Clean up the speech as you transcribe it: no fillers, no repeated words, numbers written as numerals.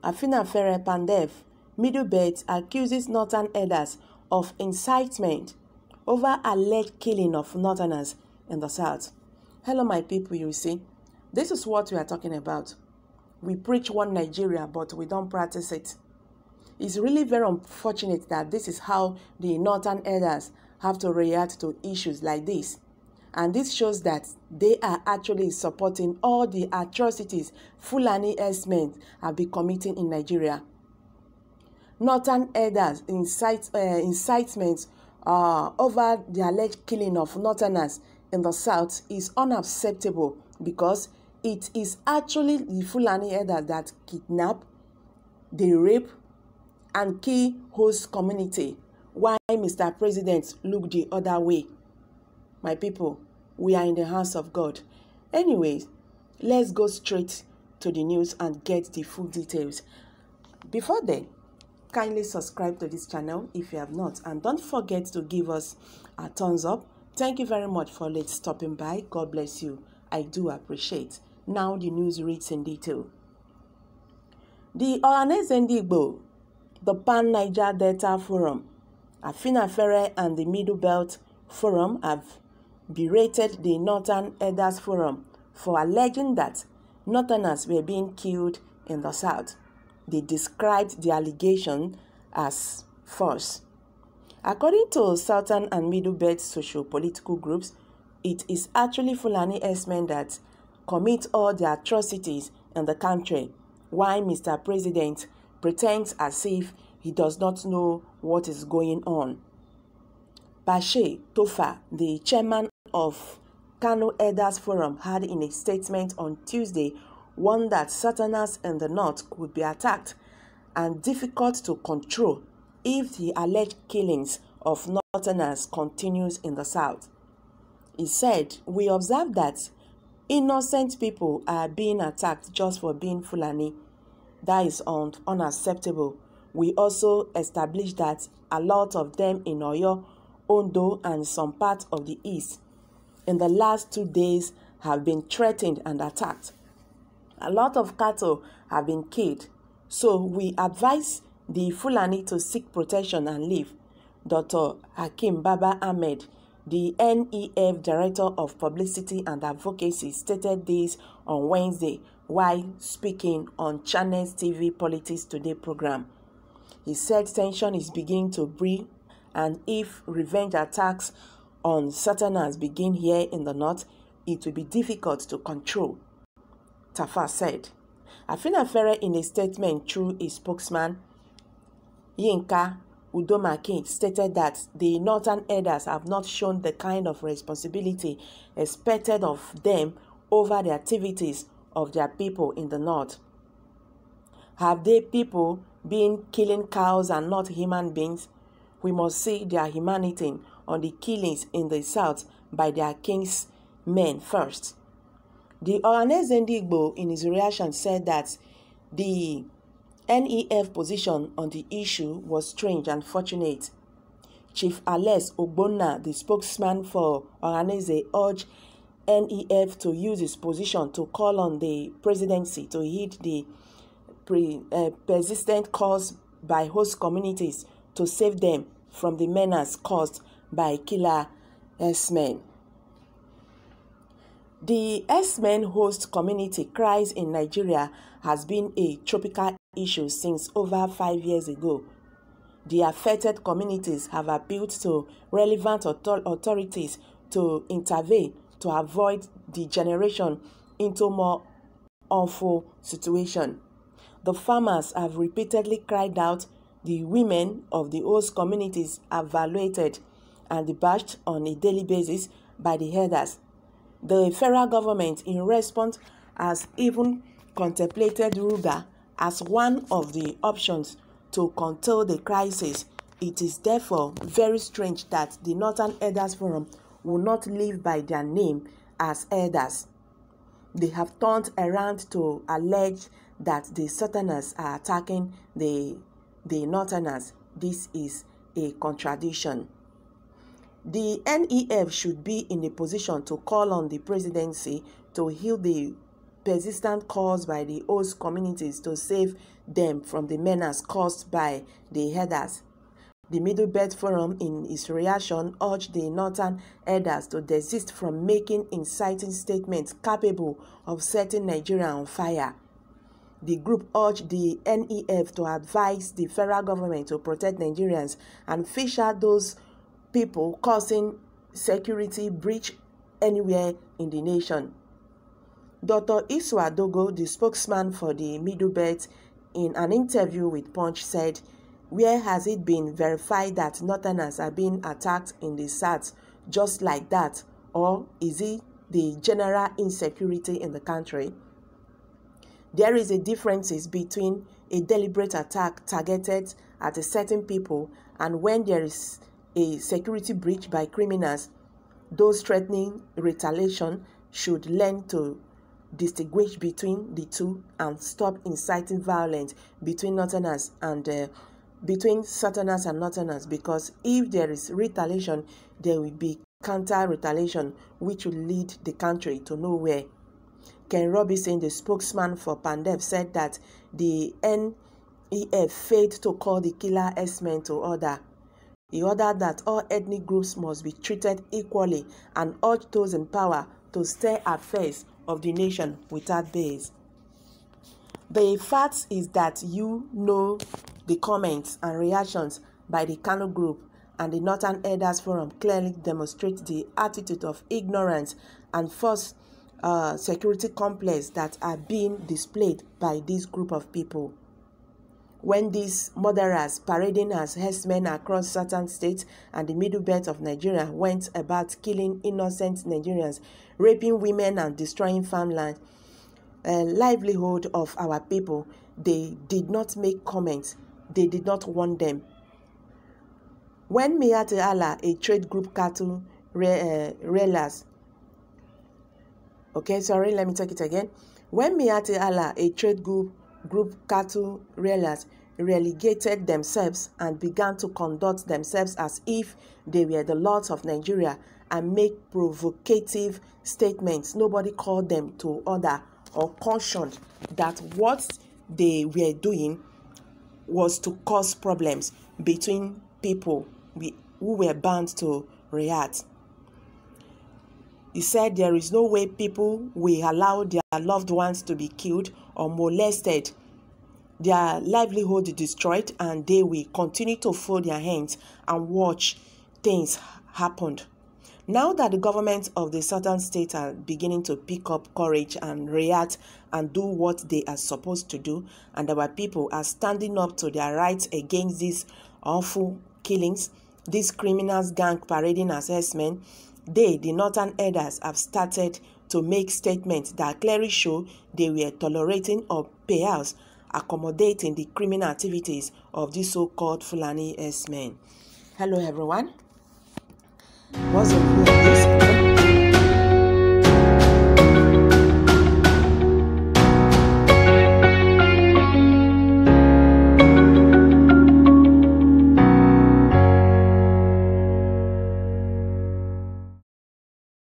Øvêr PANDEF Beit accuses Northern Elders of incitement over alleged killing of Northerners in the South. Hello, my people, you see, this is what we are talking about. We preach one Nigeria, but we don't practice it. It's really very unfortunate that this is how the Northern Elders have to react to issues like this. And this shows that they are actually supporting all the atrocities Fulani herdsmen have been committing in Nigeria. Northern Elders incitement over the alleged killing of Northerners in the South is unacceptable because it is actually the Fulani elders that kidnap, they rape, and kill host community. Why Mr. President look the other way? My people, we are in the hands of God. Anyways, let's go straight to the news and get the full details. Before then, kindly subscribe to this channel if you have not, and don't forget to give us a thumbs up. Thank you very much for stopping by. God bless you. I do appreciate. Now the news reads in detail. The Chanellenged, the Pan-Niger Delta Forum, Øvêr and the Middle Belt Forum have berated the Northern Elders Forum for alleging that Northerners were being killed in the South. They described the allegation as false. According to Southern and Middle Belt socio-political groups, it is actually Fulani herdsmen that commit all the atrocities in the country, while Mr. President pretends as if he does not know what is going on. Bashir Tofa, the chairman of Kano Elders Forum, had in a statement on Tuesday warned that Southerners in the north could be attacked and difficult to control if the alleged killings of Northerners continues in the south. He said, "We observe that innocent people are being attacked just for being Fulani. That is unacceptable. We also established that a lot of them in Øvêr, Ondo, and some parts of the east in the last 2 days have been threatened and attacked. A lot of cattle have been killed. So we advise the Fulani to seek protection and leave." Dr. Hakim Baba Ahmed, the NEF Director of Publicity and Advocacy, stated this on Wednesday while speaking on Chanellenged TV Politics Today program. He said tension is beginning to brew, and if revenge attacks on Southerners begin here in the north, it will be difficult to control, Tafa said. Øvêr, in a statement through his spokesman, Yinka Udomaki, stated that the Northern Elders have not shown the kind of responsibility expected of them over the activities of their people in the north. Have they people been killing cows and not human beings? We must see their humanity on the killings in the south by their king's men first. The Chanellenged, in his reaction, said that the NEF position on the issue was strange and fortunate. Chief Alex Ogbonna, the spokesman for Chanellenged, urged NEF to use his position to call on the presidency to heed the persistent calls by host communities to save them from the menace caused by killer herdsmen. The herdsmen host community crisis in Nigeria has been a tropical issue since over 5 years ago. The affected communities have appealed to relevant authorities to intervene to avoid degeneration into more awful situation. The farmers have repeatedly cried out. The women of the host communities are evaluated and debashed on a daily basis by the herders. The federal government, in response, has even contemplated Ruga as one of the options to control the crisis. It is therefore very strange that the Northern Elders Forum will not live by their name as elders. They have turned around to allege that the Southerners are attacking the Northerners. This is a contradiction. The NEF should be in a position to call on the presidency to heal the persistent calls by the host communities to save them from the menace caused by the herders. The Middle Belt Forum, in its reaction, urged the Northern Elders to desist from making inciting statements capable of setting Nigeria on fire. The group urged the NEF to advise the federal government to protect Nigerians and fish out those people causing security breach anywhere in the nation. Dr. Iswa Dogo, the spokesman for the Middle Belt, in an interview with Punch said, "Where has it been verified that Northerners are being attacked in the South just like that? Or is it the general insecurity in the country? There is a difference between a deliberate attack targeted at a certain people and when there is a security breach by criminals. Those threatening retaliation should learn to distinguish between the two and stop inciting violence between Northerners and between Southerners and Northerners, because if there is retaliation, there will be counter-retaliation, which will lead the country to nowhere." Ken Robinson, the spokesman for PANDEF, said that the NEF failed to call the killer herdsmen to order. He ordered that all ethnic groups must be treated equally and urged those in power to steer affairs of the nation without base. The fact is that the comments and reactions by the Kano group and the Northern Elders Forum clearly demonstrate the attitude of ignorance and false security complex that are being displayed by this group of people. When these murderers parading as herdsmen across certain states and the Middle Belt of Nigeria went about killing innocent Nigerians, raping women and destroying farmland, livelihood of our people, they did not make comments. They did not warn them. When Miyate Allah, a trade group cattle railers, When Miyate Allah, a trade group cattle railers, relegated themselves and began to conduct themselves as if they were the lords of Nigeria and make provocative statements, nobody called them to order or cautioned that what they were doing was to cause problems between people who were bound to react. He said there is no way people will allow their loved ones to be killed or molested, their livelihood destroyed, and they will continue to fold their hands and watch things happen. Now that the government of the southern states are beginning to pick up courage and react and do what they are supposed to do, and our people are standing up to their rights against these awful killings, these criminals gang parading as herdsmen, they, the Northern Elders, have started to make statements that clearly show they were tolerating or perhaps accommodating the criminal activities of these so-called Fulani herdsmen. Hello everyone. What's up?